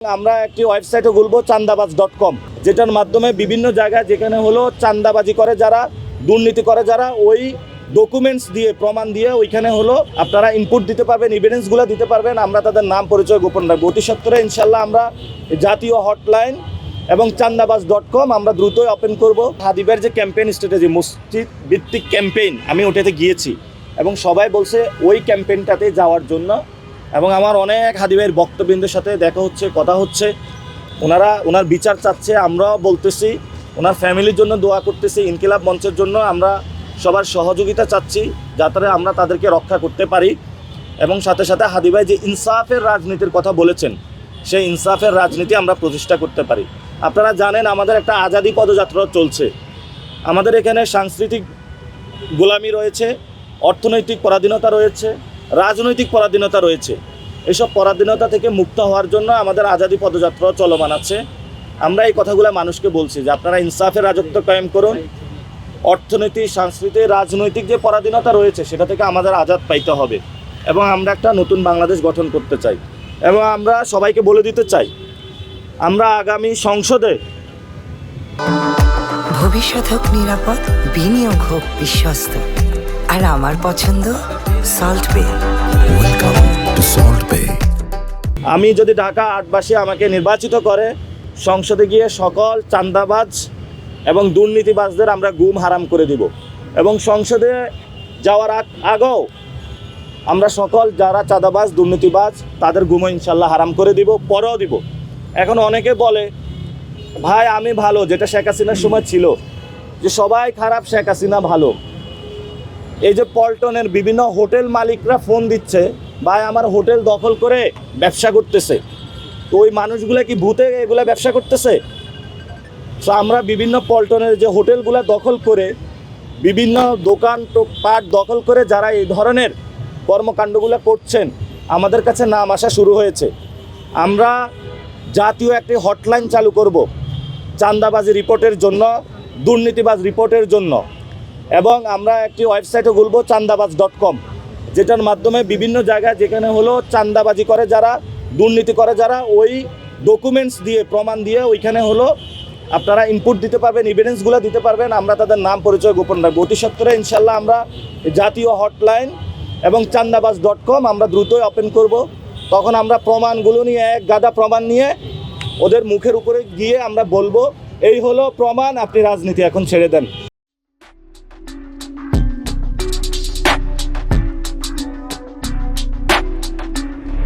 আমরা একটি ওয়েবসাইটও খুলবো চান্দাবাজ.com, যেটার মাধ্যমে বিভিন্ন জায়গায় যেখানে হলো চান্দাবাজি করে যারা, দুর্নীতি করে যারা, ওই ডকুমেন্টস দিয়ে প্রমাণ দিয়ে ওইখানে হলো আপনারা ইনপুট দিতে পারবেন, এভিডেন্সগুলো দিতে পারবেন। আমরা তাদের নাম পরিচয় গোপন রাখবো। অতি সত্বরে ইনশাল্লাহ আমরা জাতীয় হটলাইন এবং চান্দাবাজ.com আমরা দ্রুতই ওপেন করব। হাদিবের যে ক্যাম্পেইন স্ট্র্যাটেজি, মসজিদ ভিত্তিক ক্যাম্পেইন, আমি ওটাতে গিয়েছি এবং সবাই বলছে ওই ক্যাম্পেইনটাতে যাওয়ার জন্য। এবং আমার অনেক হাদিবের বক্তবৃন্দের সাথে দেখা হচ্ছে, কথা হচ্ছে, ওনার বিচার চাচ্ছে। আমরাও বলতেছি, ওনার ফ্যামিলির জন্য দোয়া করতেছি, ইনকিলাব মঞ্চের জন্য আমরা সবার সহযোগিতা চাচ্ছি যাতে আমরা তাদেরকে রক্ষা করতে পারি। এবং সাথে সাথে হাদি ভাই যে ইনসাফের রাজনীতির কথা বলেছেন, সেই ইনসাফের রাজনীতি আমরা প্রতিষ্ঠা করতে পারি। আপনারা জানেন আমাদের একটা আজাদি পদযাত্রা চলছে। আমাদের এখানে সাংস্কৃতিক গোলামি রয়েছে, অর্থনৈতিক পরাধীনতা রয়েছে, রাজনৈতিক পরাধীনতা রয়েছে। এসব পরাধীনতা থেকে মুক্ত হওয়ার জন্য আমাদের আজাদি পদযাত্রা চলমান আছে। আমরা এই কথাগুলো মানুষকে বলছি যে আপনারা ইনসাফের রাজত্ব কায়েম করুন। অর্থনৈতিক, সাংস্কৃতিক, রাজনৈতিক যে পরাধীনতা রয়েছে সেটা থেকে আমাদের আজাদ পাইতে হবে এবং আমরা একটা নতুন বাংলাদেশ গঠন করতে চাই। এবং আমরা সবাইকে বলে দিতে চাই, আমরা আগামী সংসদে ভবিষ্যৎ হোক নিরাপদ, বিনিয়োগ হোক বিশ্বস্ত, আর আমার পছন্দ সল্ট বে। ওয়েলকাম টু সল্ট বে। আমি যদি ঢাকা 8বাসী আমাকে নির্বাচিত করে, সংসদে গিয়ে সকল চাঁদাবাজ এবং দুর্নীতিবাজদের আমরা গুম হারাম করে দিব। এবং সংসদে যাওয়ার আগেও আমরা সকল যারা চাঁদাবাজ, দুর্নীতিবাজ তাদের গুমও ইনশাল্লাহ হারাম করে দিব, পরেও দিব। এখন অনেকে বলে ভাই আমি ভালো, যেটা শেখ হাসিনার সময় ছিল যে সবাই খারাপ, শেখ হাসিনা ভালো। এই যে পল্টনের বিভিন্ন হোটেল মালিকরা ফোন দিচ্ছে, ভাই আমার হোটেল দখল করে ব্যবসা করতেছে, তো ওই মানুষগুলো কি ভূতে এগুলা ব্যবসা করতেছে? তো আমরা বিভিন্ন পল্টনের যে হোটেলগুলো দখল করে, বিভিন্ন দোকান পাট দখল করে যারা এই ধরনের কর্মকাণ্ডগুলো করছেন, আমাদের কাছে নাম আসা শুরু হয়েছে। আমরা জাতীয় একটি হটলাইন চালু করব চাঁদাবাজি রিপোর্টের জন্য, দুর্নীতিবাজ রিপোর্টের জন্য। এবং আমরা একটি ওয়েবসাইটও খুলবো চান্দাবাজ.com, যেটার মাধ্যমে বিভিন্ন জায়গায় যেখানে হলো চাঁদাবাজি করে যারা, দুর্নীতি করে যারা, ওই ডকুমেন্টস দিয়ে প্রমাণ দিয়ে ওইখানে হলো আপনারা ইনপুট দিতে পারবেন, এভিডেন্সগুলো দিতে পারবেন। আমরা তাদের নাম পরিচয় গোপন রাখবো। অতি সত্বরে ইনশাল্লাহ আমরা জাতীয় হটলাইন এবং চান্দাবাজ.com আমরা দ্রুতই ওপেন করব। তখন আমরা প্রমাণগুলো নিয়ে, এক গাদা প্রমাণ নিয়ে ওদের মুখের উপরে গিয়ে আমরা বলবো, এই হলো প্রমাণ, আপনি রাজনীতি এখন ছেড়ে দেন।